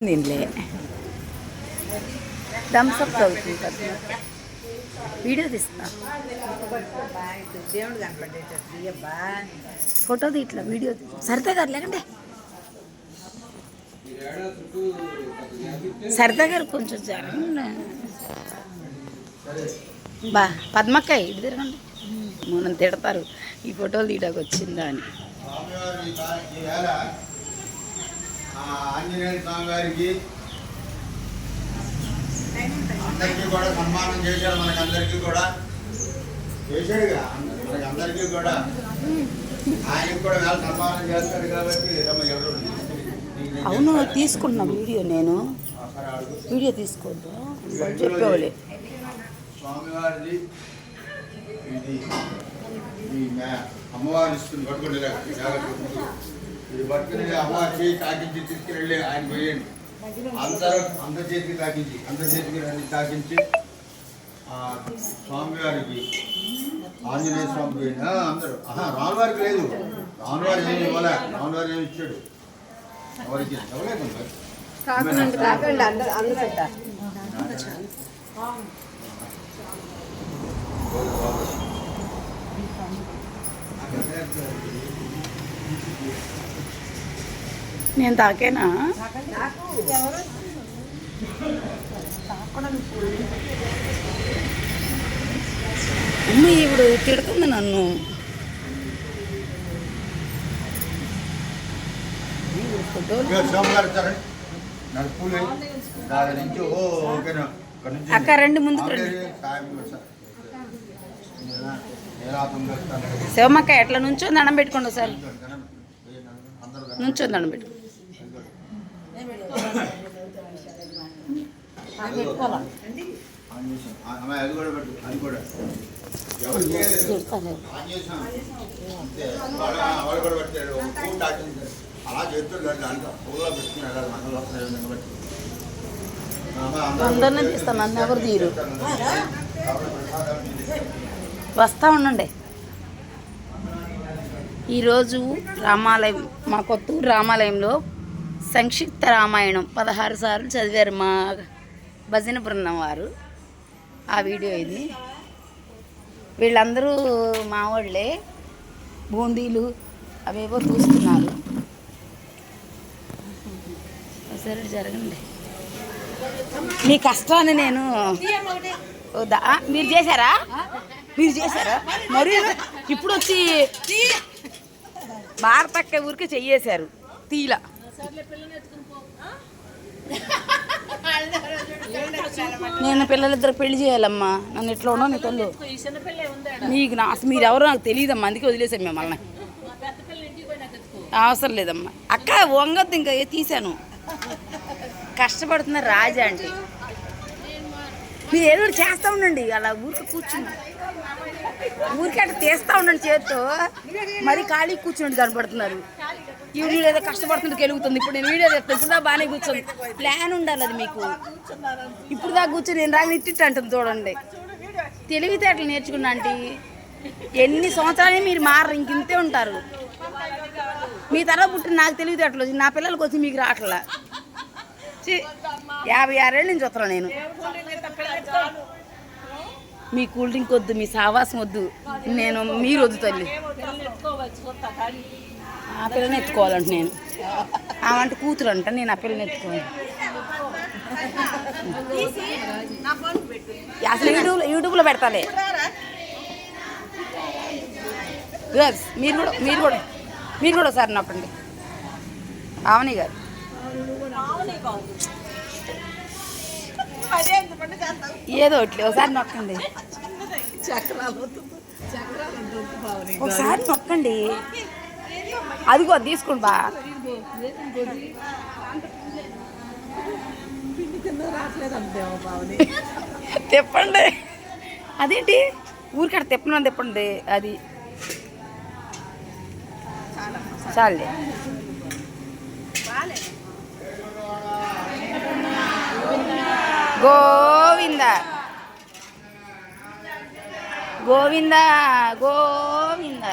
దీనిలే Thums Up తాగుతుంది కదా video తీస్తా దేవుడు కనపడేటట్టు ఫోటో ఇట్లా వీడియో సరితా గారు లేకంటే సరితా గారు కొంచెం జరగండి బా పద్మక్కయ్య ఇటు తిరగండి మనం తిడతారు ఈ ఫోటోలు తీయడానికి వచ్చిందా అని. ఆంజనేయ స్వామి గారికి అందరికీ కూడా సన్మానం చేశాడు. మనకందరికీ కూడా చేశాడుగా, మనకందరికీ కూడా ఆయనకి కూడా వేళ సన్మానం చేస్తాడు కాబట్టి ఎవరు అవును తీసుకున్నా వీడియో నేను వీడియో తీసుకోవద్దు చెప్పేవాళ్ళే. స్వామివారిది ఇది అమ్మవారి ఇస్తుంది పట్టుకుని ఇది పట్టుకుని అమ్మవారి చేయి తాకించి తీసుకుని ఆయన పోయండి. అందరి చేతికి తాకించి తాకించి స్వామివారికి ఆంజనేయ స్వామికి అందరూ రామువారికి లేదు, రామువారి ఏమి ఇవ్వలే, రామువారి ఏమి ఇచ్చాడు ఎవరికి ఇవ్వలేదు. నేను తాకేనా అమ్మ ఇప్పుడు తిడుతుంది నన్ను. అక్క రండి ముందుకు రండి. శివమ్మక్క ఎట్లా నుంచో దండం పెట్టుకోండి ఒకసారి నుంచో దండం పెట్టుకోండి. అందరినీ తీస్తాను, నన్ను ఎవరు తీరు. వస్తూ ఉండండి. ఈరోజు రామాలయం, మా కొత్తూరు రామాలయంలో సంక్షిప్త రామాయణం 16 సార్లు చదివారు మా భజన బృందం వారు. ఆ వీడియో ఇది. వీళ్ళందరూ మా వాళ్ళే. బూందీలు అవేవో చూస్తున్నారు. సరే జరగండి. మీ కష్టాన్ని నేను మీరు చేశారా మరి ఇప్పుడు వచ్చి భారతక్క ఊరికే చెయ్యేశారు తీలా. నేను పిల్లలిద్దరు పెళ్లి చేయాలమ్మా, నన్ను ఎట్లా ఉండవు నీ తల్లు. మీకు మీరు ఎవరో నాకు తెలియదమ్మా, అందుకే వదిలేసాను మిమ్మల్ని. అవసరం లేదమ్మా అక్క, వంగద్దు ఇంకా తీసాను. కష్టపడుతున్నారు రాజా అంటే. మీరు ఏదో చేస్తూ ఉండండి, అలా ఊరికి కూర్చుని ఊరికి అట్లా తీస్తూ ఉండండి చేత్తో. మరి ఖాళీ కూర్చుని కనపడుతున్నారు. ఈ వీడియో ఏదో కష్టపడుతుంటే కెలుగుతుంది. ఇప్పుడు నేను వీడియో చెప్తాను, ఇప్పుడు దాకా బాగానే కూర్చొని ప్లాన్ ఉండాలి అది మీకు. ఇప్పుడు దాకా కూర్చొని నేను రాగా ఇట్టి అంటుంది చూడండి. తెలివితేటలు నేర్చుకున్నా అంటే ఎన్ని సంవత్సరాలు మీరు మారరు, ఇంకింతే ఉంటారు. మీ తర్వాత పుట్టిన నాకు తెలివితేటలు వచ్చి నా పిల్లలకి వచ్చి మీకు రావట్లా. 56 ఏళ్ళ నుంచి వస్తున్నాను నేను. మీ కూల్ డ్రింక్ వద్దు, మీ సావాసం వద్దు, నేను మీరు వద్దు తల్లి. ఆ పిల్లని ఎత్తుకోవాలంట నేను. ఆమంటే కూతురు అంట, నేను ఆ పిల్లని ఎత్తుకోవాలి. అసలు యూట్యూబ్లో పెడతాలే. మీరు కూడా ఒకసారి నొక్కండి. పావని గారు ఏదో ఒకటి ఒకసారి నొక్కండి, ఒకసారి నొక్కండి. అదిగో తీసుకోండి బా. తిప్పండి. అదేంటి ఊరికాడ తిప్పను తిప్పండి. అది చాలే. గోవింద గోవింద గోవింద.